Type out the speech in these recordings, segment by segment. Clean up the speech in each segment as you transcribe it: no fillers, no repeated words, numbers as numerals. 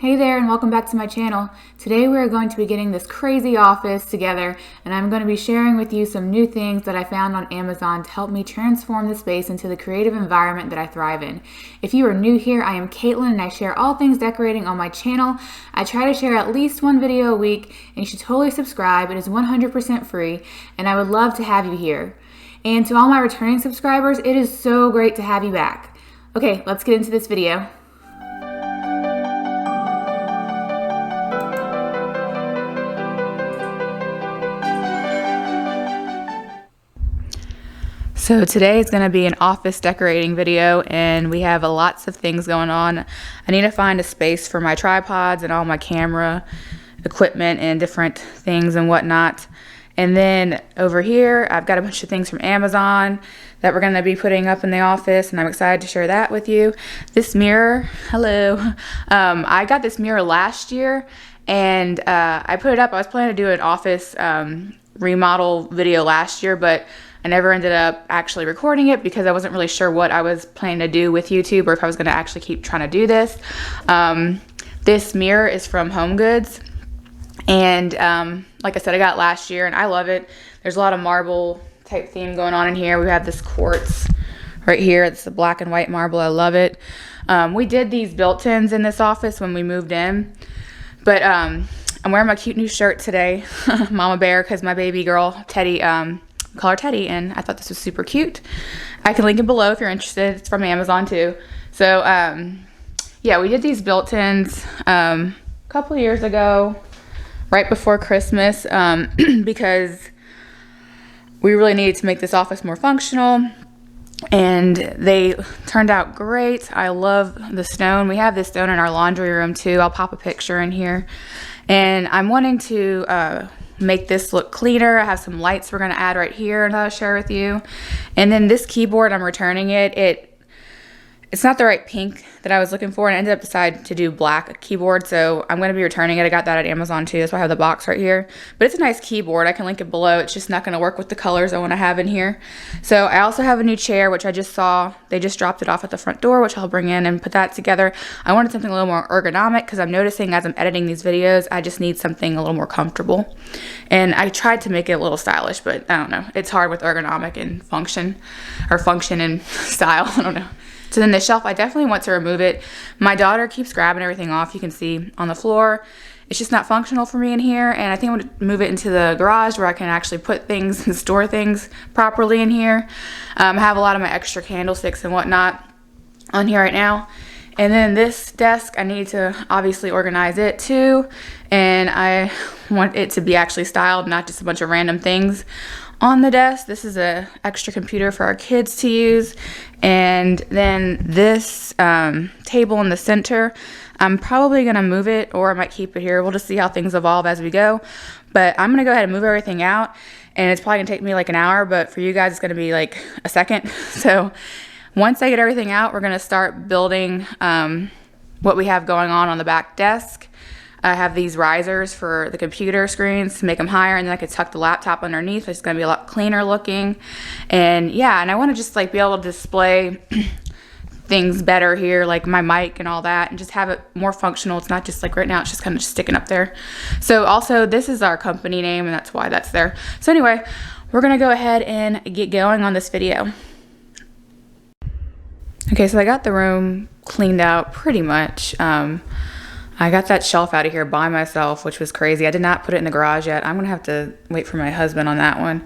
Hey there and welcome back to my channel. Today we are going to be getting this crazy office together and I'm going to be sharing with you some new things that I found on Amazon to help me transform the space into the creative environment that I thrive in. If you are new here, I am Caitlin and I share all things decorating on my channel. I try to share at least one video a week and you should totally subscribe. It is 100% free and I would love to have you here. And to all my returning subscribers, it is so great to have you back. Okay, let's get into this video. So today is going to be an office decorating video and we have lots of things going on. I need to find a space for my tripods and all my camera equipment and different things and whatnot. And then over here, I've got a bunch of things from Amazon that we're going to be putting up in the office and I'm excited to share that with you. This mirror, hello. I got this mirror last year and I put it up. I was planning to do an office remodel video last year, but I never ended up actually recording it because I wasn't really sure what I was planning to do with YouTube or if I was going to actually keep trying to do this. This mirror is from HomeGoods and like I said, I got it last year and I love it. There's a lot of marble type theme going on in here. We have this quartz right here. It's the black and white marble. I love it. We did these built-ins in this office when we moved in, but I'm wearing my cute new shirt today, Mama Bear, because my baby girl Teddy, call her Teddy, and I thought this was super cute. I can link it below if you're interested. It's from Amazon too. So yeah, we did these built-ins a couple of years ago, right before Christmas, because we really needed to make this office more functional, and they turned out great. I love the stone. We have this stone in our laundry room too. I'll pop a picture in here, and I'm wanting to make this look cleaner. I have some lights we're going to add right here that I'll share with you. And then this keyboard, I'm returning it. It's not the right pink that I was looking for, and I ended up deciding to do black keyboard, so I'm going to be returning it. I got that at Amazon too. That's why I have the box right here. But it's a nice keyboard. I can link it below. It's just not going to work with the colors I want to have in here. So I also have a new chair, which I just saw. They just dropped it off at the front door, which I'll bring in and put that together. I wanted something a little more ergonomic because I'm noticing as I'm editing these videos, I just need something a little more comfortable. And I tried to make it a little stylish, but I don't know. It's hard with ergonomic and function and style. I don't know. So then the shelf, I definitely want to remove it. My daughter keeps grabbing everything off. You can see on the floor. It's just not functional for me in here. And I think I'm going to move it into the garage where I can actually put things and store things properly in here. I have a lot of my extra candlesticks and whatnot on here right now. And then this desk, I need to obviously organize it too. And I want it to be actually styled, not just a bunch of random things on the desk. This is a extra computer for our kids to use. And then this table in the center, I'm probably gonna move it or I might keep it here. We'll just see how things evolve as we go. But I'm gonna go ahead and move everything out, and it's probably gonna take me like an hour, but for you guys it's gonna be like a second. So once I get everything out, we're gonna start building what we have going on the back desk. I have these risers for the computer screens to make them higher, and then I could tuck the laptop underneath. It's going to be a lot cleaner looking. And yeah, and I want to just like be able to display things better here, like my mic and all that, and just have it more functional. It's not just like right now, it's just kind of sticking up there. So also this is our company name and that's why that's there. So anyway, we're going to go ahead and get going on this video. Okay, so I got the room cleaned out pretty much. I got that shelf out of here by myself, which was crazy. I did not put it in the garage yet. I'm gonna have to wait for my husband on that one.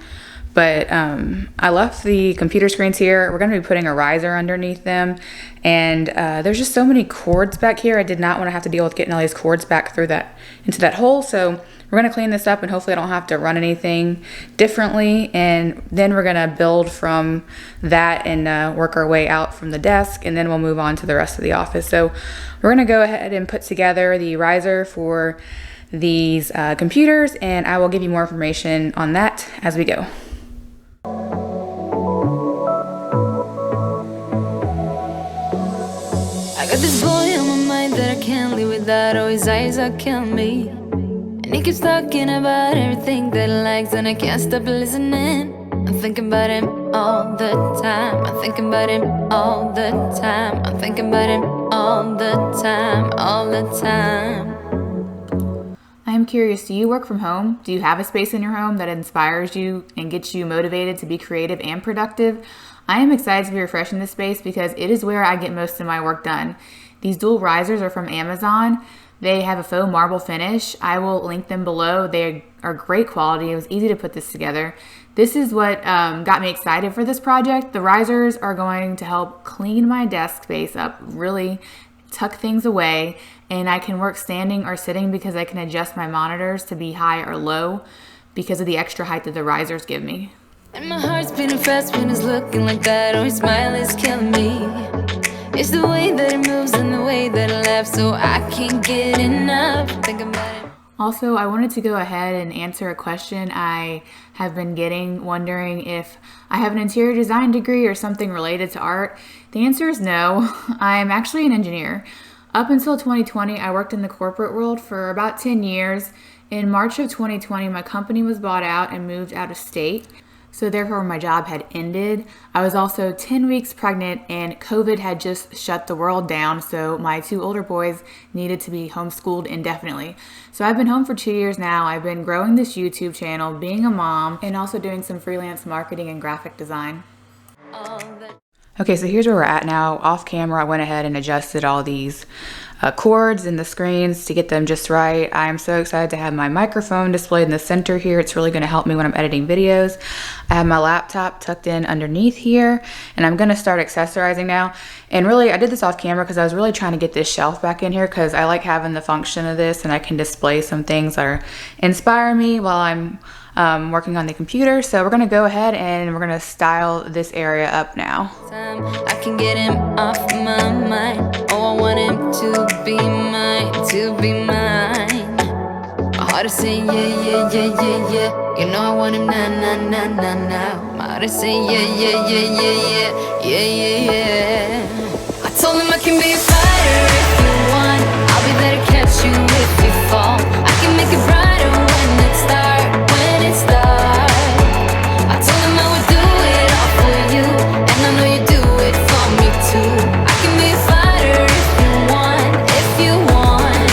But I left the computer screens here. We're gonna be putting a riser underneath them. And there's just so many cords back here. I did not wanna have to deal with getting all these cords back through into that hole. So we're gonna clean this up and hopefully I don't have to run anything differently. And then we're gonna build from that and work our way out from the desk, and then we'll move on to the rest of the office. So we're gonna go ahead and put together the riser for these computers, and I will give you more information on that as we go. I got this boy on my mind that I can't live without. Oh, his eyes are killing me. And he keeps talking about everything that he likes, and I can't stop listening. I'm thinking about him all the time. I'm thinking about him all the time. I'm thinking about him all all the time, all the time. I am curious, do you work from home? Do you have a space in your home that inspires you and gets you motivated to be creative and productive? I am excited to be refreshing this space because it is where I get most of my work done. These dual risers are from Amazon. They have a faux marble finish. I will link them below. They are great quality. It was easy to put this together. This is what got me excited for this project. The risers are going to help clean my desk space up, really tuck things away, and I can work standing or sitting because I can adjust my monitors to be high or low because of the extra height that the risers give me. And my heart's beating fast when it's looking like that. Oh, his smile is killing me. It's the way that it moves and the way that it laughs, so I can't get enough. Think about it. Also, I wanted to go ahead and answer a question I have been getting, wondering if I have an interior design degree or something related to art. The answer is no. I'm actually an engineer. Up until 2020, I worked in the corporate world for about 10 years. In March of 2020, my company was bought out and moved out of state. So therefore my job had ended. I was also 10 weeks pregnant and COVID had just shut the world down, so my 2 older boys needed to be homeschooled indefinitely. So I've been home for 2 years now. I've been growing this YouTube channel, being a mom, and also doing some freelance marketing and graphic design. Okay, so here's where we're at now. Off camera, I went ahead and adjusted all these cords and the screens to get them just right. I'm so excited to have my microphone displayed in the center here. It's really going to help me when I'm editing videos. I have my laptop tucked in underneath here, and I'm going to start accessorizing now. And really, I did this off camera because I was really trying to get this shelf back in here because I like having the function of this, and I can display some things that inspire me while I'm working on the computer. So we're gonna go ahead and we're gonna style this area up now. I can get him off my mind. Oh, I want him to be mine, to be mine. My heart is saying yeah, yeah, yeah, yeah, yeah. You know I want him now, now, now, now, now. My heart is saying yeah, yeah, yeah, yeah, yeah, yeah, yeah, yeah. I told him I can be a fighter if you want. I'll be there to catch you if you fall. I can make it brighter when it's dark. I told him I would do it all for you, and I know you do it for me too. I can be a fighter if you want,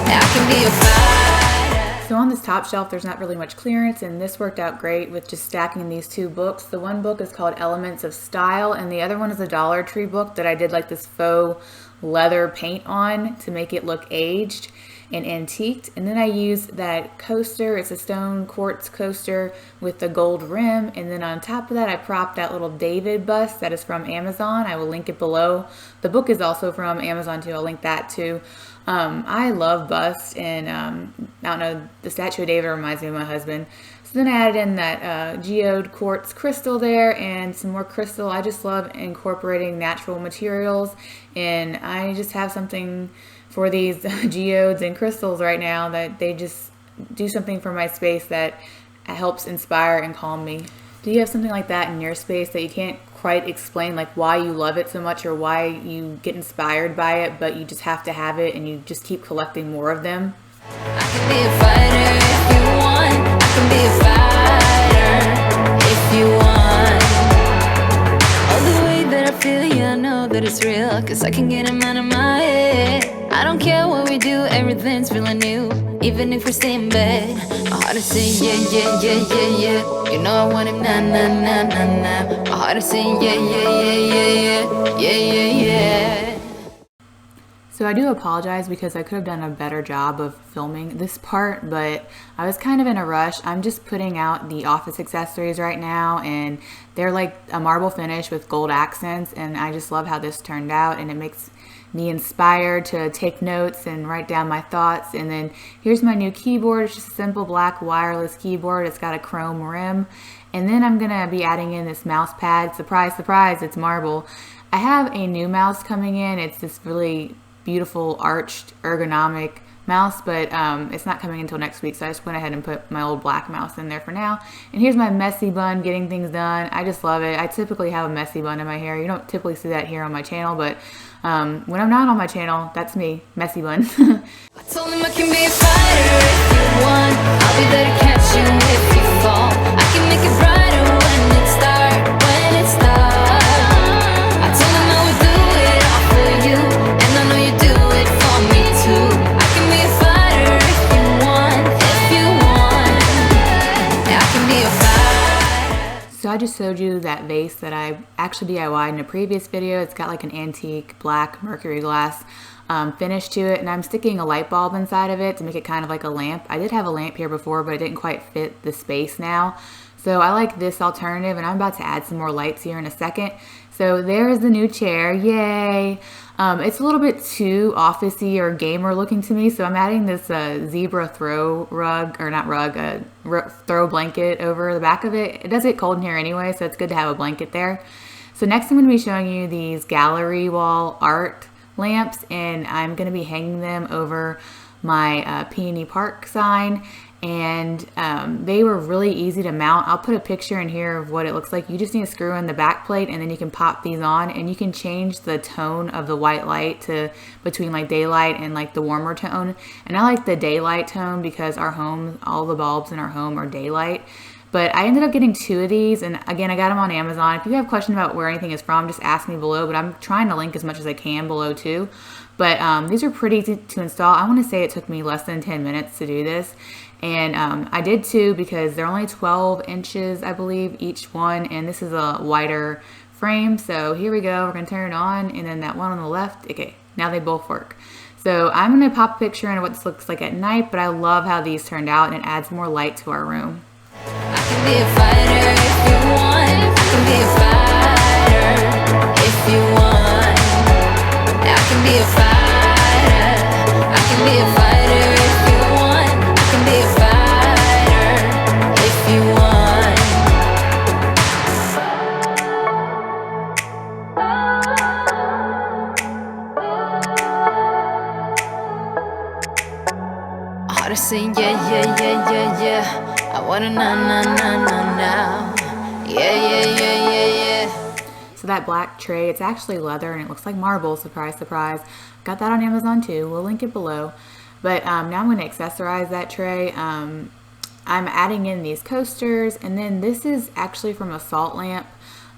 I can be a fighter. So on this top shelf, there's not really much clearance, and this worked out great with just stacking these 2 books. The one book is called Elements of Style, and the other one is a Dollar Tree book that I did like this faux leather paint on to make it look aged and antiqued. And then I used that coaster. It's a stone quartz coaster with the gold rim, and then on top of that I propped that little David bust that is from Amazon. I will link it below. The book is also from Amazon too. I'll link that too. I love busts, and I don't know, the statue of David reminds me of my husband. So then I added in that geode quartz crystal there and some more crystal. I just love incorporating natural materials, and I just have something for these geodes and crystals right now that they just do something for my space that helps inspire and calm me. Do you have something like that in your space that you can't quite explain, like why you love it so much or why you get inspired by it, but you just have to have it and you just keep collecting more of them? I can be a fighter if you want. I can be a fighter if you want. All the way that I feel, yeah, I know that it's real, 'cause I can get him out of my head. I don't care what we do, everything's feeling new. Even if we stay in bed, my heart is saying yeah, yeah, yeah, yeah, yeah. You know I want him now, now, now, now, now. My heart is saying yeah, yeah, yeah, yeah, yeah, yeah, yeah, yeah. So I do apologize because I could have done a better job of filming this part, but I was kind of in a rush. I'm just putting out the office accessories right now, and they're like a marble finish with gold accents, and I just love how this turned out, and it makes me inspired to take notes and write down my thoughts. And then here's my new keyboard. It's just a simple black wireless keyboard. It's got a chrome rim. And then I'm gonna be adding in this mouse pad. Surprise, surprise, it's marble. I have a new mouse coming in. It's this really beautiful arched ergonomic mouse, but it's not coming until next week, so I just went ahead and put my old black mouse in there for now. And here's my messy bun getting things done. I just love it. I typically have a messy bun in my hair. You don't typically see that here on my channel, but when I'm not on my channel, that's me, messy bun. I told him I can be a fighter if you want. I'll be there to catch you if you fall. I can make it brighter when it's dark, when it's dark. I told him I would do it all for you. I just showed you that vase that I actually DIY'd in a previous video. It's got like an antique black mercury glass finish to it, and I'm sticking a light bulb inside of it to make it kind of like a lamp. I did have a lamp here before, but it didn't quite fit the space now. So I like this alternative, and I'm about to add some more lights here in a second. So there's the new chair, yay! It's a little bit too office-y or gamer looking to me, so I'm adding this zebra throw rug, or not rug, throw blanket over the back of it. It does get cold in here anyway, so it's good to have a blanket there. So next I'm going to be showing you these gallery wall art lamps, and I'm going to be hanging them over my Peony Park sign. And they were really easy to mount. I'll put a picture in here of what it looks like. You just need to screw in the back plate, and then you can pop these on, and you can change the tone of the white light to between like daylight and like the warmer tone. And I like the daylight tone because our home, all the bulbs in our home are daylight. But I ended up getting 2 of these, and again, I got them on Amazon. If you have questions about where anything is from, just ask me below, but I'm trying to link as much as I can below too. But these are pretty to install. I want to say it took me less than 10 minutes to do this. And I did 2 because they're only 12 inches, I believe, each one. And this is a wider frame. So here we go. We're going to turn it on. And then that one on the left. Okay, now they both work. So I'm going to pop a picture in of what this looks like at night. But I love how these turned out, and it adds more light to our room. I can be a fighter if you want. I can be a fighter if you want. I can be a fighter. I can be a fighter if you want. I can be a fighter if you want. Hard to say yeah, yeah, yeah, yeah, yeah. I wanna now. Yeah. So that black tray, it's actually leather and it looks like marble, surprise, surprise. Got that on Amazon too, we'll link it below. But now I'm gonna accessorize that tray. I'm adding in these coasters, and then this is actually from a salt lamp.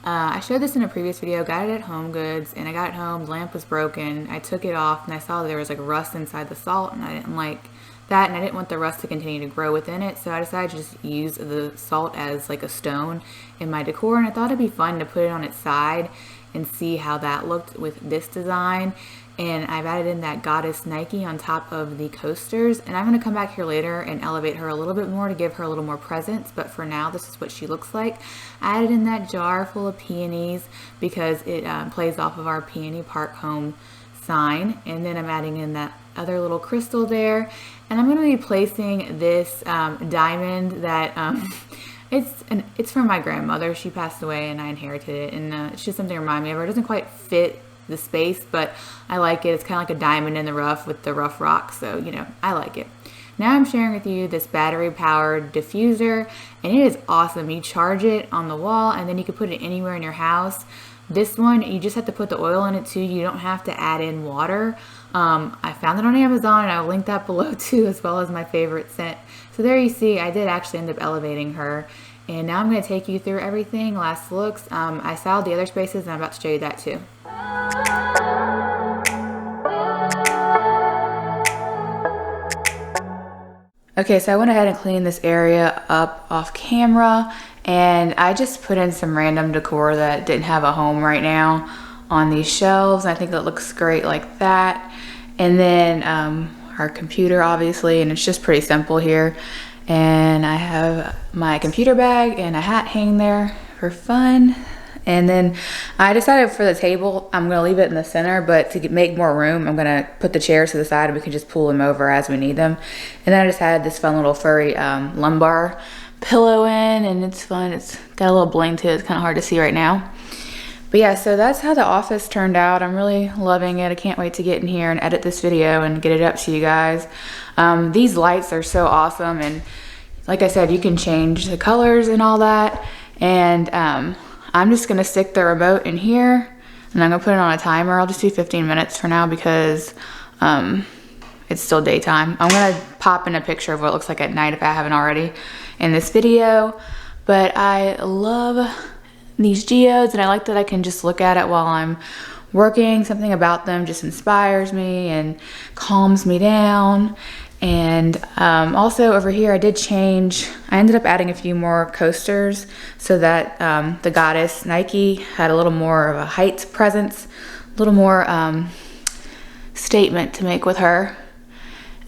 I showed this in a previous video, got it at Home Goods, and I got it home, the lamp was broken. I took it off and I saw there was like rust inside the salt, and I didn't like that, and I didn't want the rust to continue to grow within it, so I decided to just use the salt as like a stone in my decor, and I thought it'd be fun to put it on its side and see how that looked with this design. And I've added in that goddess Nike on top of the coasters, and I'm going to come back here later and elevate her a little bit more to give her a little more presence, but for now this is what she looks like. I added in that jar full of peonies because it plays off of our Peony Park home sign, and then I'm adding in that other little crystal there, and I'm going to be placing this diamond that it's from my grandmother. She passed away and I inherited it, and it's just something to remind me of her. It doesn't quite fit the space, but I like it. It's kind of like a diamond in the rough with the rough rock, so you know, I like it. Now I'm sharing with you this battery powered diffuser, and it is awesome. You charge it on the wall, and then you can put it anywhere in your house. This one, you just have to put the oil in it too. You don't have to add in water. I found it on Amazon, and I'll link that below too, as well as my favorite scent. So there you see, I did actually end up elevating her. And now I'm going to take you through everything, last looks. I styled the other spaces, and I'm about to show you that too. Okay, so I went ahead and cleaned this area up off camera, and I just put in some random decor that didn't have a home right now on these shelves. I think it looks great like that. And then our computer, obviously, and it's just pretty simple here. And I have my computer bag and a hat hanging there for fun. And then I decided for the table, I'm going to leave it in the center, but to make more room, I'm going to put the chairs to the side, and we can just pull them over as we need them. And then I just had this fun little furry lumbar pillow in, and it's fun. It's got a little bling to it. It's kind of hard to see right now. But yeah, so that's how the office turned out. I'm really loving it. I can't wait to get in here and edit this video and get it up to you guys. These lights are so awesome, and like I said, you can change the colors and all that. And I'm just gonna stick the remote in here, and I'm gonna put it on a timer. I'll just do 15 minutes for now because it's still daytime. I'm gonna pop in a picture of what it looks like at night if I haven't already in this video. But I love these geodes, and I like that I can just look at it while I'm working. Something about them just inspires me and calms me down. And also over here I ended up adding a few more coasters so that the Goddess Nike had a little more of a height presence, a little more statement to make with her.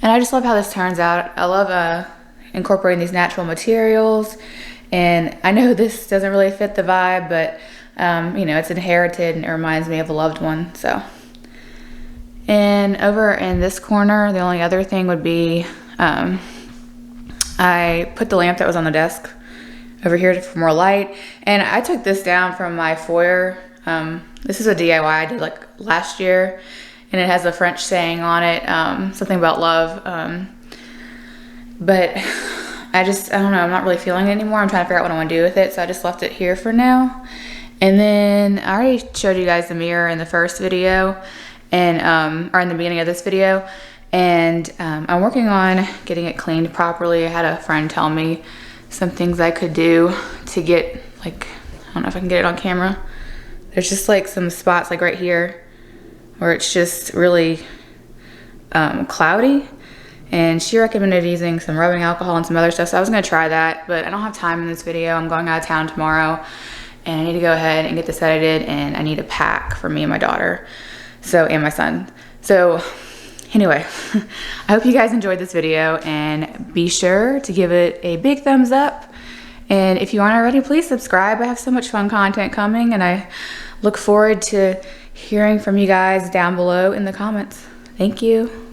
And I just love how this turns out. I love incorporating these natural materials, and I know this doesn't really fit the vibe, but you know, it's inherited and it reminds me of a loved one. So, and over in this corner, the only other thing would be I put the lamp that was on the desk over here for more light, and I took this down from my foyer. This is a DIY I did like last year, and it has a French saying on it, something about love, but I don't know, I'm not really feeling it anymore. I'm trying to figure out what I want to do with it, so I just left it here for now. And then I already showed you guys the mirror in the first video, and or in the beginning of this video, and I'm working on getting it cleaned properly. I had a friend tell me some things I could do to get, like, I don't know if I can get it on camera. There's just like some spots like right here where it's just really cloudy, and she recommended using some rubbing alcohol and some other stuff, so I was gonna try that, but I don't have time in this video. I'm going out of town tomorrow, and I need to go ahead and get this edited, and I need a pack for me and my daughter, and my son. So anyway, I hope you guys enjoyed this video, and be sure to give it a big thumbs up. And if you aren't already, please subscribe. I have so much fun content coming, and I look forward to hearing from you guys down below in the comments. Thank you.